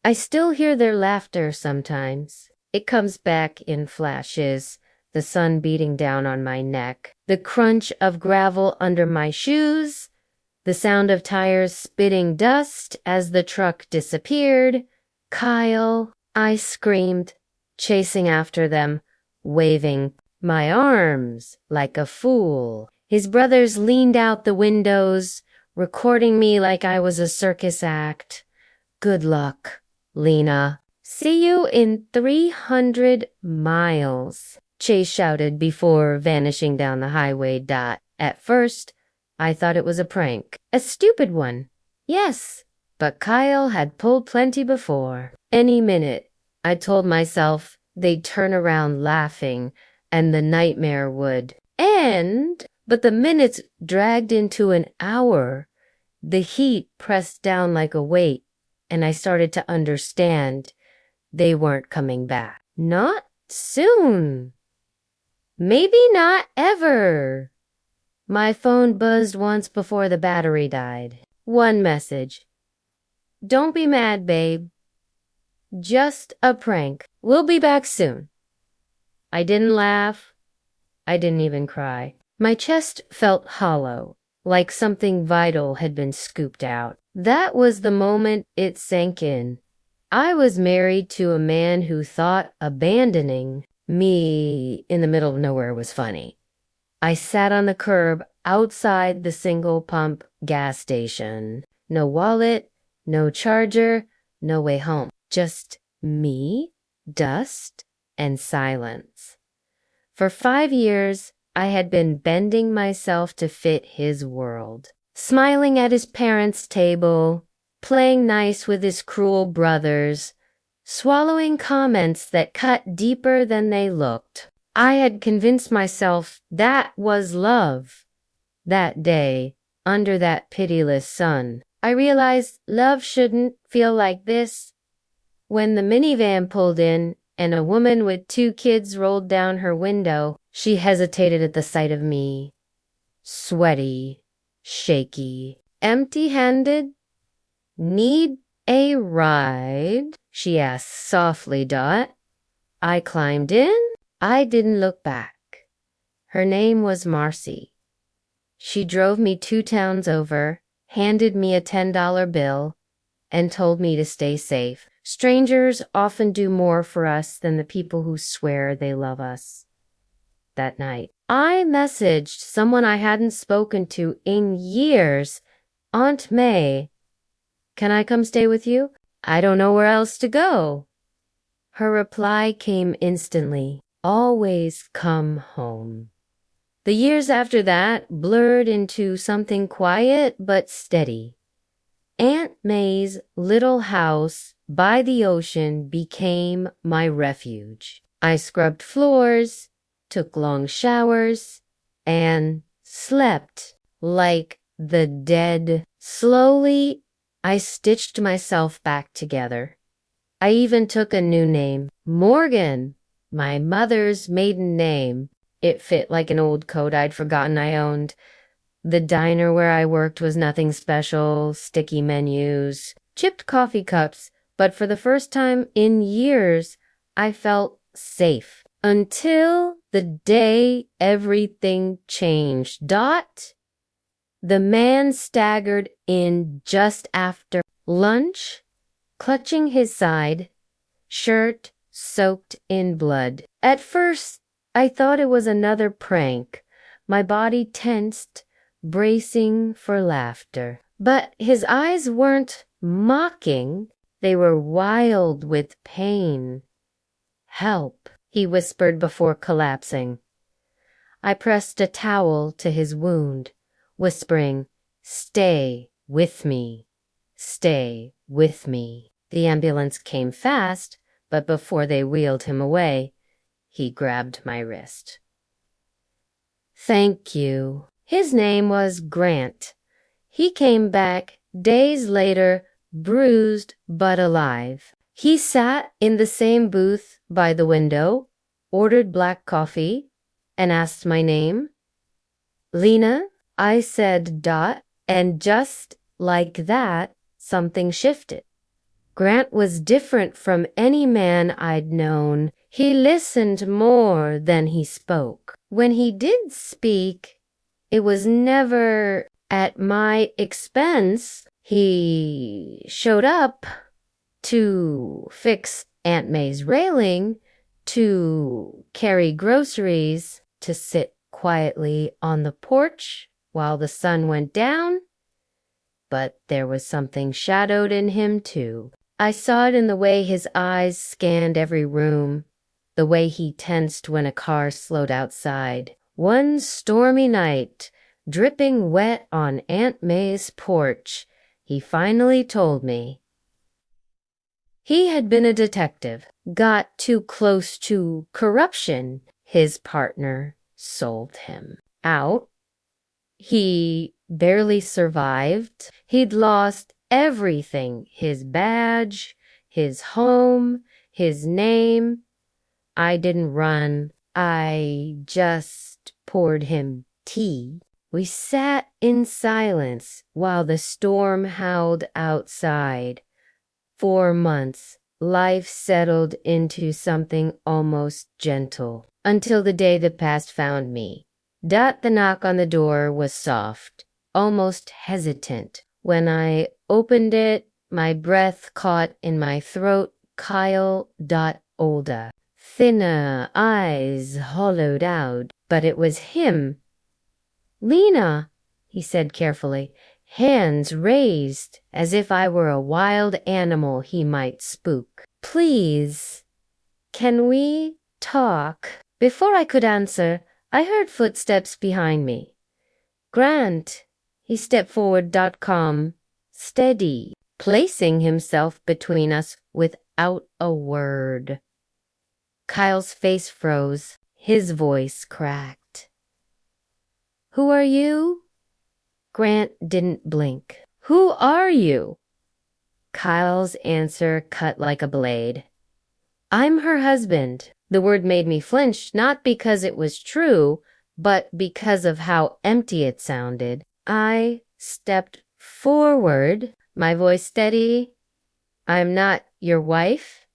I still hear their laughter sometimes. It comes back in flashes, the sun beating down on my neck, the crunch of gravel under my shoes, the sound of tires spitting dust as the truck disappeared. Kyle, I screamed, chasing after them, waving my arms like a fool. His brothers leaned out the windows, recording me like I was a circus act. Good luck, Lena. See you in 300 miles, Chase shouted before vanishing down the highway. At first, I thought it was a prank. A stupid one. Yes, but Kyle had pulled plenty before. Any minute, I told myself they'd turn around laughing and the nightmare would end. But the minutes dragged into an hour. The heat pressed down like a weight, and I started to understand they weren't coming back. Not soon. Maybe not ever. My phone buzzed once before the battery died. One message. Don't be mad, babe. Just a prank. We'll be back soon. I didn't laugh. I didn't even cry. My chest felt hollow, like something vital had been scooped out. That was the moment it sank in. I was married to a man who thought abandoning me in the middle of nowhere was funny. I sat on the curb outside the single pump gas station. No wallet, no charger, no way home. Just me, dust, and silence. For 5 years, I had been bending myself to fit his world, smiling at his parents' table, playing nice with his cruel brothers, swallowing comments that cut deeper than they looked. I had convinced myself that was love. That day, under that pitiless sun, I realized love shouldn't feel like this. When the minivan pulled in and a woman with 2 kids rolled down her window, she hesitated at the sight of me. Sweaty, shaky, empty-handed. Need a ride? She asked softly. I climbed in. I didn't look back. Her name was Marcy. She drove me 2 towns over, handed me a $10 bill, and told me to stay safe. Strangers often do more for us than the people who swear they love us. That night, I messaged someone I hadn't spoken to in years. Aunt May, can I come stay with you? I don't know where else to go. Her reply came instantly. Always come home. The years after that blurred into something quiet but steady. Aunt May's little house by the ocean became my refuge. I scrubbed floors, took long showers, and slept like the dead. Slowly, I stitched myself back together. I even took a new name, Morgan, my mother's maiden name. It fit like an old coat I'd forgotten I owned. The diner where I worked was nothing special, sticky menus, chipped coffee cups, but for the first time in years, I felt safe. Until the day everything changed. The man staggered in just after lunch, clutching his side, shirt soaked in blood. At first, I thought it was another prank. My body tensed, bracing for laughter. But his eyes weren't mocking. They were wild with pain. Help, he whispered before collapsing. I pressed a towel to his wound, whispering, "Stay with me. Stay with me." The ambulance came fast, but before they wheeled him away, he grabbed my wrist. Thank you. His name was Grant. He came back days later, bruised but alive. He sat in the same booth by the window, ordered black coffee, and asked my name. Lena, I said. And just like that, something shifted. Grant was different from any man I'd known. He listened more than he spoke. When he did speak, it was never at my expense. He showed up to fix Aunt May's railing, to carry groceries, to sit quietly on the porch while the sun went down. But there was something shadowed in him, too. I saw it in the way his eyes scanned every room, the way he tensed when a car slowed outside. One stormy night, dripping wet on Aunt May's porch, he finally told me. He had been a detective, got too close to corruption. His partner sold him out. He barely survived. He'd lost everything, his badge, his home, his name. I didn't run. I just poured him tea. We sat in silence while the storm howled outside. 4 months, life settled into something almost gentle, until the day that passed found me. The knock on the door was soft, almost hesitant. When I opened it, my breath caught in my throat. Kyle. Olda. Thinner eyes hollowed out, but it was him. Lena, he said carefully, hands raised as if I were a wild animal he might spook. Please, can we talk? Before I could answer, I heard footsteps behind me. Grant, he stepped forward. Calm, steady, placing himself between us without a word. Kyle's face froze, his voice cracked. Who are you? Grant didn't blink. Who are you? Kyle's answer cut like a blade. I'm her husband. The word made me flinch, not because it was true, but because of how empty it sounded. I stepped forward, my voice steady. I'm not your wife.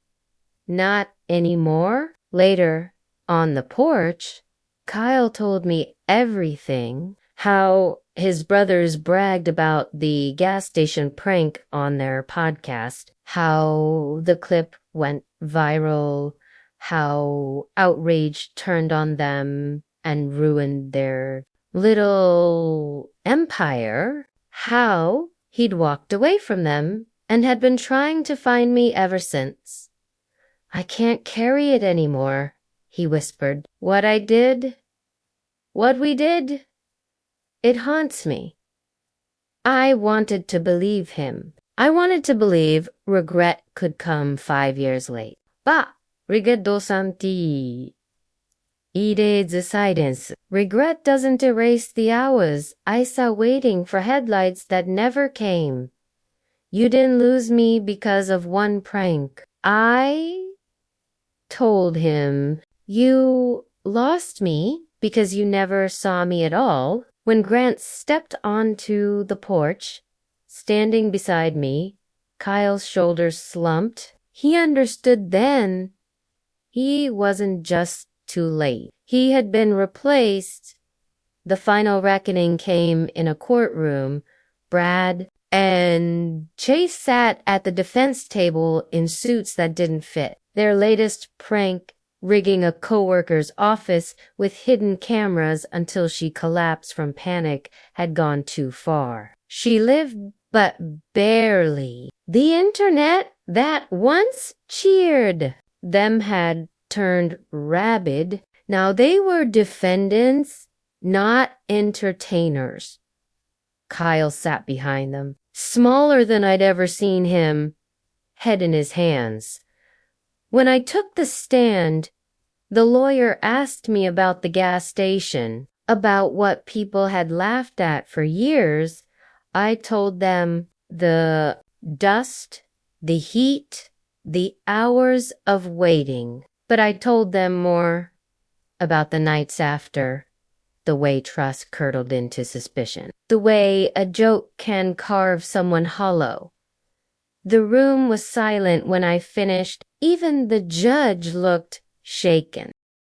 Not anymore. Later, on the porch, Kyle told me everything. How his brothers bragged about the gas station prank on their podcast. How the clip went viral. How outrage turned on them and ruined their little empire. How he'd walked away from them and had been trying to find me ever since. I can't carry it anymore, he whispered. What we did, it haunts me. I wanted to believe him. I wanted to believe regret could come 5 years late. But Rigedo-santi. Erase silence. Regret doesn't erase the hours I saw waiting for headlights that never came. You didn't lose me because of one prank. I told him, you lost me because you never saw me at all. When Grant stepped onto the porch, standing beside me, Kyle's shoulders slumped. He understood then. He wasn't just too late. He had been replaced. The final reckoning came in a courtroom. Brad and Chase sat at the defense table in suits that didn't fit. Their latest prank, rigging a coworker's office with hidden cameras until she collapsed from panic, had gone too far. She lived, but barely. The internet that once cheered them had turned rabid. Now they were defendants, not entertainers. Kyle sat behind them, smaller than I'd ever seen him, head in his hands. When I took the stand, the lawyer asked me about the gas station, about what people had laughed at for years. I told them the dust, the heat, the hours of waiting. But I told them more about the nights after, the way trust curdled into suspicion, the way a joke can carve someone hollow, The room was silent when I finished. Even the judge looked shaken.